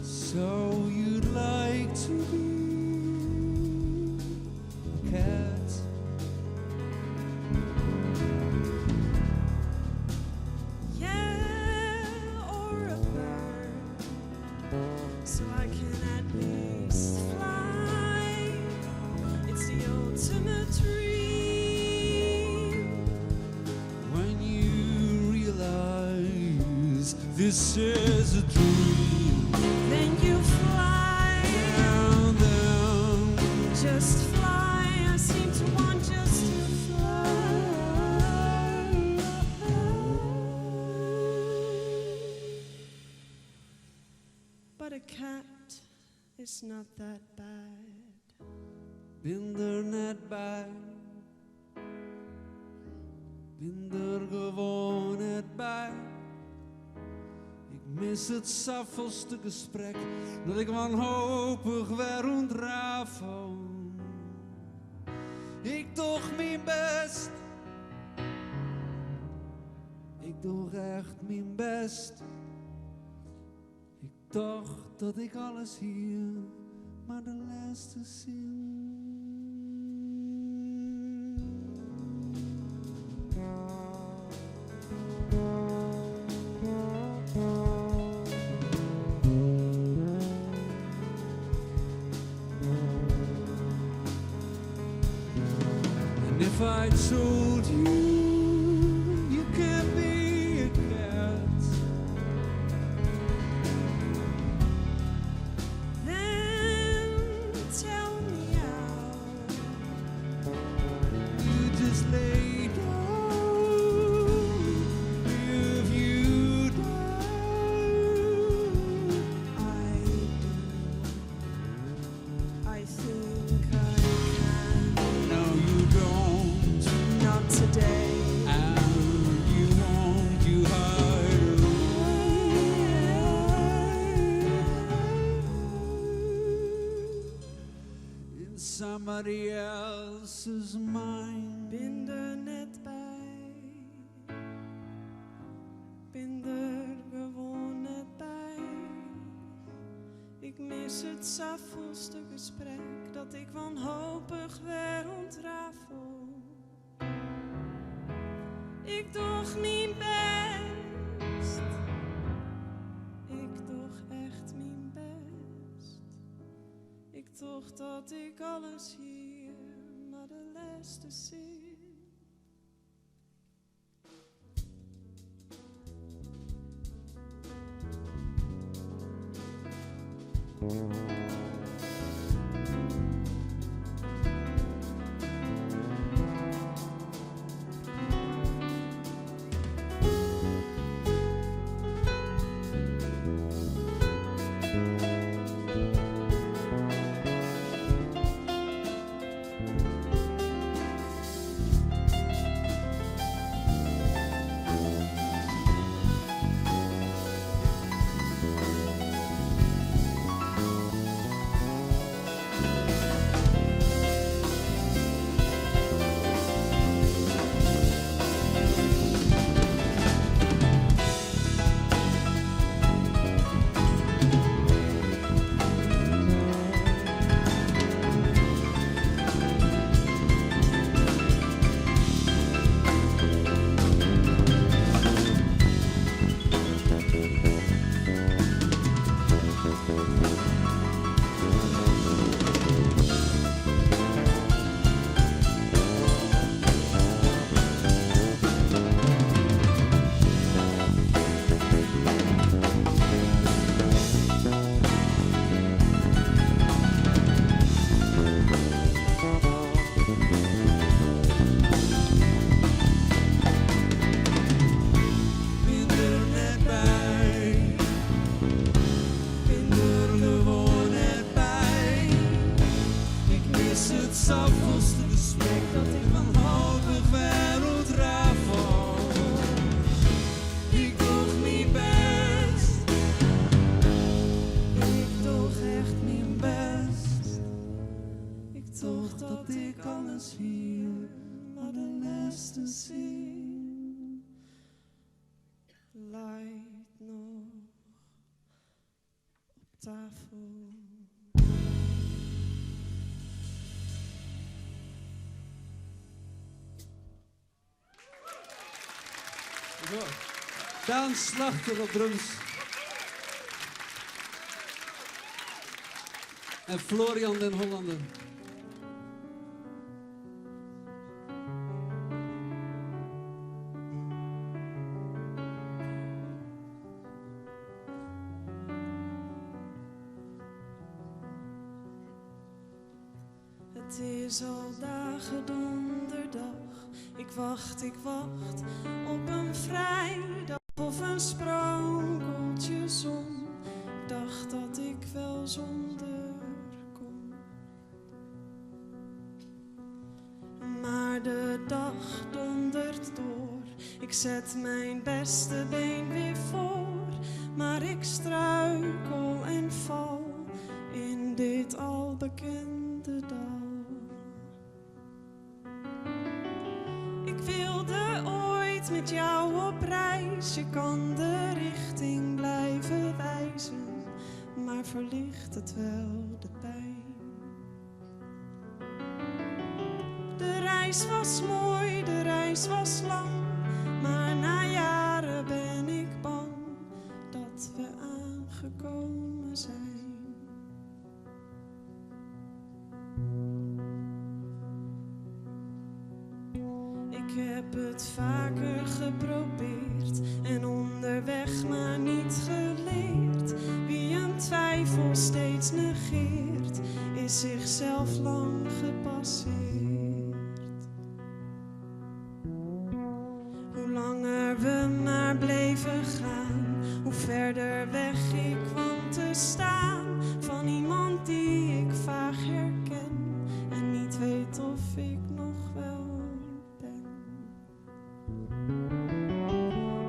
So you'd like to be a cat? Yeah, or a bird, so I can at least fly. It's the ultimate dream. When you realize this is a dream, Then you fly, down, down. just fly. I seem to want just to fly. But a cat is not that bad. Ben er net bij, ben er gewoon net bij. Ik mis het saffelste gesprek dat ik wanhopig weer ontrafel. Ik toch mijn best, ik doe echt mijn best. Ik dacht dat ik alles hier, maar de laatste zin. And if I told you you can be a cat, Then tell me how. you just lay down. If you die, I think I can. no you don't, Not today. and you won't, you hide in somebody else's mind. Ben er net bij. Ben er gewoon net bij. Ik mis het saffelste gesprek dat ik wanhopig weer ontrafel. Ik doe mijn best. Ik doe echt mijn best. Ik dacht dat ik alles hier, maar de laatste zin. tafel. Daan Slachter op drums. En Florian den Hollander. Het is al dagen donderdag. Ik wacht op een vrijdag of een sprankeltje zon. Ik dacht dat ik wel zonder kon. Maar de dag dondert door. Ik zet mijn beste been weer voor. Maar ik struikel en val in dit al bekende dal. Ik wilde ooit met jou op reis. Je kan de richting blijven wijzen, maar verlicht het wel de pijn. De reis was mooi, de reis was lang, maar na jaren ben ik bang dat we aangekomen zijn. Ik heb het vaker geprobeerd en onderweg maar niet geleerd. Wie een twijfel steeds negeert, is zichzelf lang gepasseerd. Hoe langer we maar bleven gaan, hoe verder weg ik kwam te staan van iemand die ik vaag herken en niet weet of ik nog wel ben.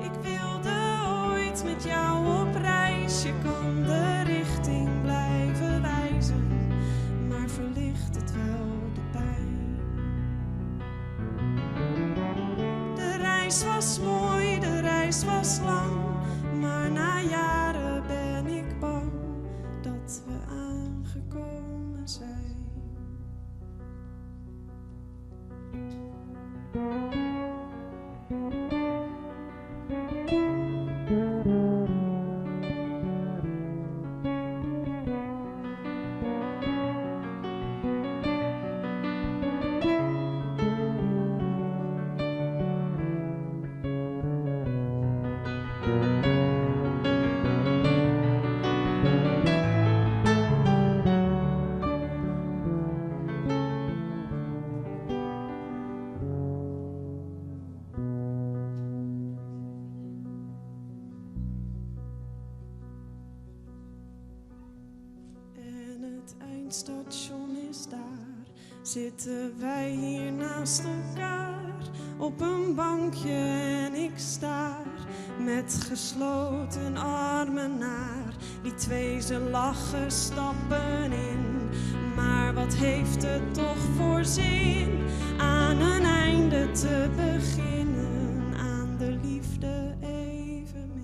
Ik wilde ooit met jou op reis, je kan de richting blijven wijzen, maar verlicht het wel de pijn. De reis was mooi, de reis was lang, maar na jaren ben ik bang dat we aangekomen zijn. Station is daar, zitten wij hier naast elkaar op een bankje en ik staar met gesloten armen naar die twee. Ze lachen, stappen in, maar wat heeft het toch voor zin aan een einde te beginnen, aan de liefde evenmin.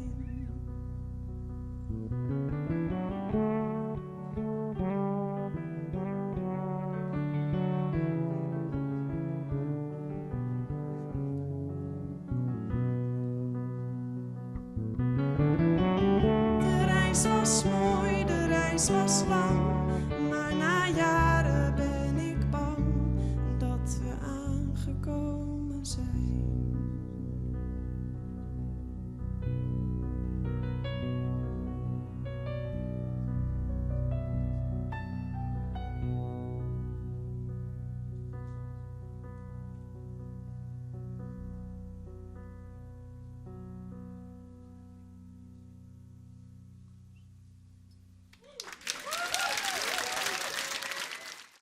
De reis was mooi, de reis was lang,